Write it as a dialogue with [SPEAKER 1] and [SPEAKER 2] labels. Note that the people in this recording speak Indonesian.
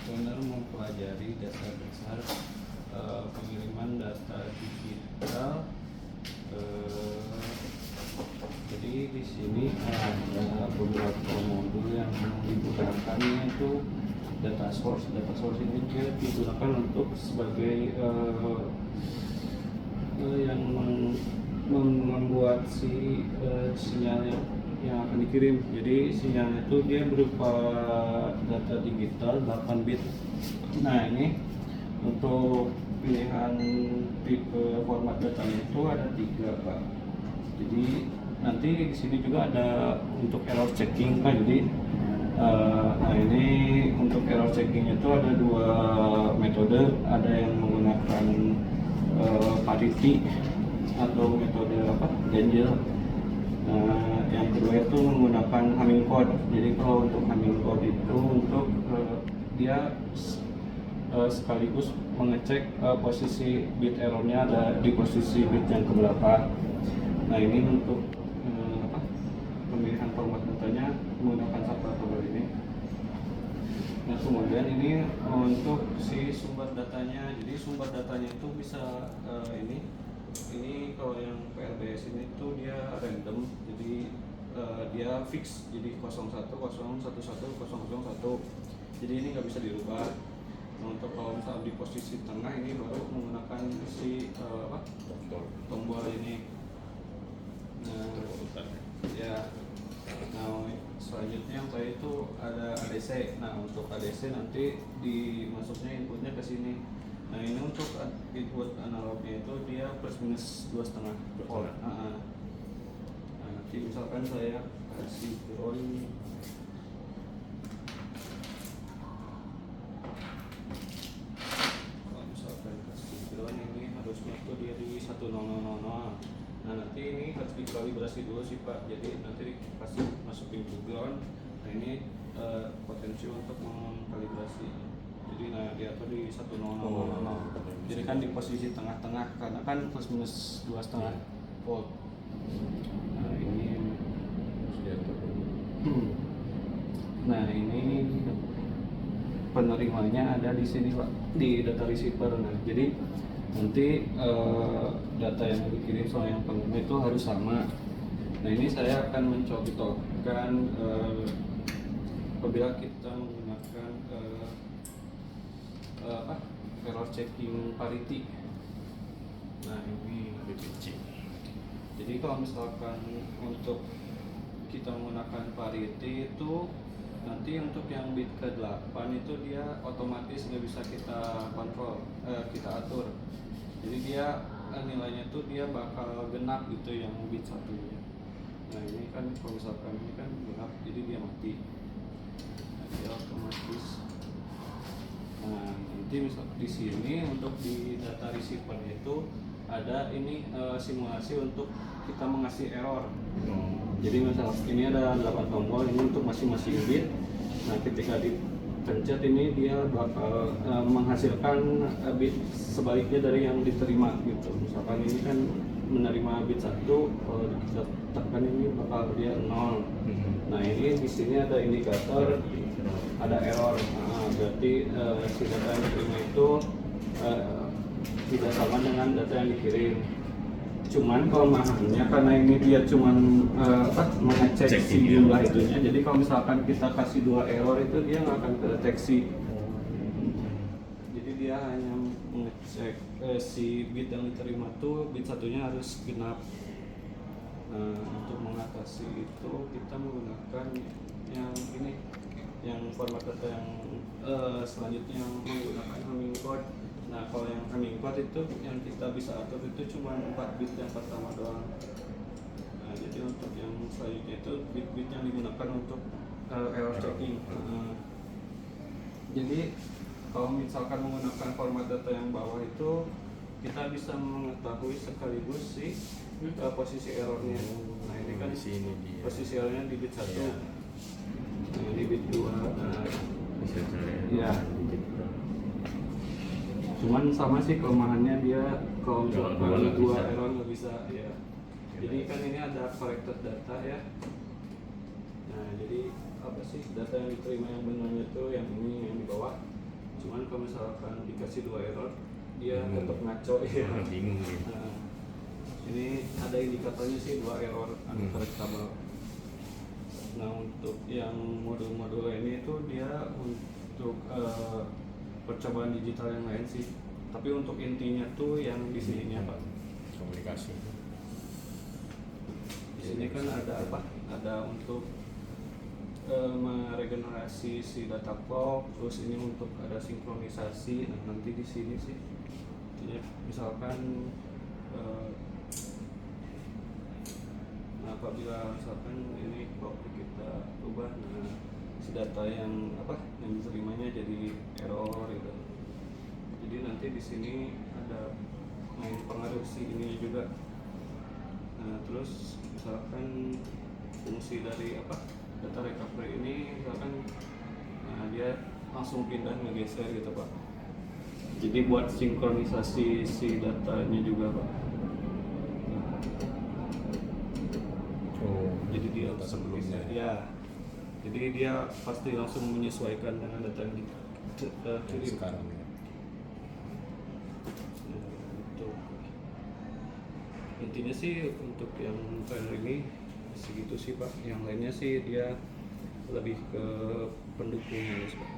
[SPEAKER 1] benar mempelajari dasar-dasar pengiriman data digital. Jadi di sini ada beberapa modul yang digunakannya itu data source. Data source ini dia digunakan untuk sebagai yang membuat si sinyal yang akan dikirim. Jadi sinyalnya itu dia berupa data digital 8 bit. Nah ini untuk pilihan tipe format datanya itu ada 3 Pak. Jadi nanti di sini juga ada untuk error checking Pak. Jadi nah ini untuk error checkingnya itu ada 2 metode. Ada yang menggunakan parity atau metode ganjil. Yang kedua itu menggunakan Hamming code. Jadi kalau untuk Hamming code itu untuk dia sekaligus mengecek posisi bit errornya ada di posisi bit yang keberapa. Nah ini untuk pemilihan format datanya menggunakan subprotokol ini. Nah kemudian ini untuk si sumber datanya. Jadi sumber datanya itu bisa ini kalau yang PLBS ini tuh dia random, jadi dia fix, jadi 01, 011, 001. Jadi ini nggak bisa dirubah. Nah, untuk kalau misalnya di posisi tengah ini baru menggunakan si tombol ini. Nah, ya. Nah, selanjutnya yang tadi itu ada ADC. Nah, untuk ADC nanti dimasuknya inputnya ke sini. Nah, ini untuk input analognya itu dia plus minus 2,5 volt. Nah, nanti misalkan saya kasih ground. Kalau misalkan kasih ground ini harusnya itu dia di 1000. Nah nanti ini harus dikalibrasi dulu sih Pak. Jadi nanti kasih masukin ke ground. Nah ini potensi untuk mengkalibrasi. Jadi nah diatur di 1000. Jadi kan di posisi tengah-tengah karena kan plus minus 2,5 volt. Nah ini nah ini penerimanya ada di sini Pak, di data receiver. Nah jadi nanti data yang dikirim sama yang penerima itu harus sama. Nah ini saya akan mencontohkan apabila kita menggunakan error checking parity. Nah ini BPC. Jadi kalau misalkan untuk kita menggunakan parity itu nanti untuk yang bit ke-8 itu dia otomatis nggak bisa kita kontrol, kita atur. Jadi dia nilainya tuh dia bakal genap gitu yang bit satunya. Nah ini kan kalau misalkan ini kan genap, jadi dia mati. Nah, dia otomatis. Nah nanti misal di sini untuk di data receiver itu ada ini simulasi untuk kita mengasih error. Jadi misal ini ada 8 tombol ini untuk masing-masing bit. Nah ketika dipencet ini dia bakal menghasilkan bit sebaliknya dari yang diterima gitu. Misalkan ini kan menerima bit 1, kalau kita tekan ini bakal dia 0. Nah ini di sini ada indikator ada error. Nah, berarti si data yang diterima itu tidak sama dengan data yang dikirim. Cuman kelemahannya karena ini dia cuman mengecek si jumlah itunya. Jadi kalau misalkan kita kasih 2 error itu dia nggak akan terdeteksi. Jadi dia hanya mengecek si bit yang diterima tuh bit satunya harus genap. Nah, untuk mengatasi itu kita menggunakan yang ini, yang format data yang selanjutnya yang menggunakan Hamming code. Nah kalau yang Hamming code itu yang kita bisa atur itu cuma 4 bit yang pertama doang. Nah jadi untuk yang selanjutnya itu bit-bit yang digunakan untuk error checking. Jadi kalau misalkan menggunakan format data yang bawah itu kita bisa mengetahui sekaligus si posisi errornya. Nah ini kan posisi errornya di bit 1, di bit 2.
[SPEAKER 2] Bisa cari
[SPEAKER 1] ya. Cuman sama sih kelemahannya dia kalau misalkan 2 error nggak bisa ya. Jadi kan ini ada corrected data ya. Nah jadi apa sih data yang diterima yang benarnya itu yang ini yang di bawah. misalkan dikasih 2 error, dia tetap ngaco ya.
[SPEAKER 2] Bingung gitu.
[SPEAKER 1] Nah, ini ada indikatornya sih 2 error uncorrectable. Nah untuk yang modul-modul ini itu dia untuk percobaan digital yang lain sih. Tapi untuk intinya tuh yang di sininya Pak.
[SPEAKER 2] Komunikasi.
[SPEAKER 1] Di sini kan ada apa? Ada untuk meregenerasi si data clock, terus ini untuk ada sinkronisasi. Nah nanti di sini sih, ya, misalkan apabila misalkan ini clock kita ubah, nah si data yang diterimanya jadi error gitu. Jadi nanti di sini ada pengaruh si ini juga. Nah terus misalkan fungsi dari data recovery ini misalkan, nah dia langsung pindah ngegeser gitu Pak. Jadi buat sinkronisasi si datanya juga Pak. Jadi dia
[SPEAKER 2] data sebelumnya
[SPEAKER 1] ya. Jadi dia pasti langsung menyesuaikan dengan data yang kirim
[SPEAKER 2] sekarang ya.
[SPEAKER 1] Gitu. Intinya sih untuk yang file ini segitu sih Pak. Yang lainnya sih dia lebih ke pendukungnya sih Pak.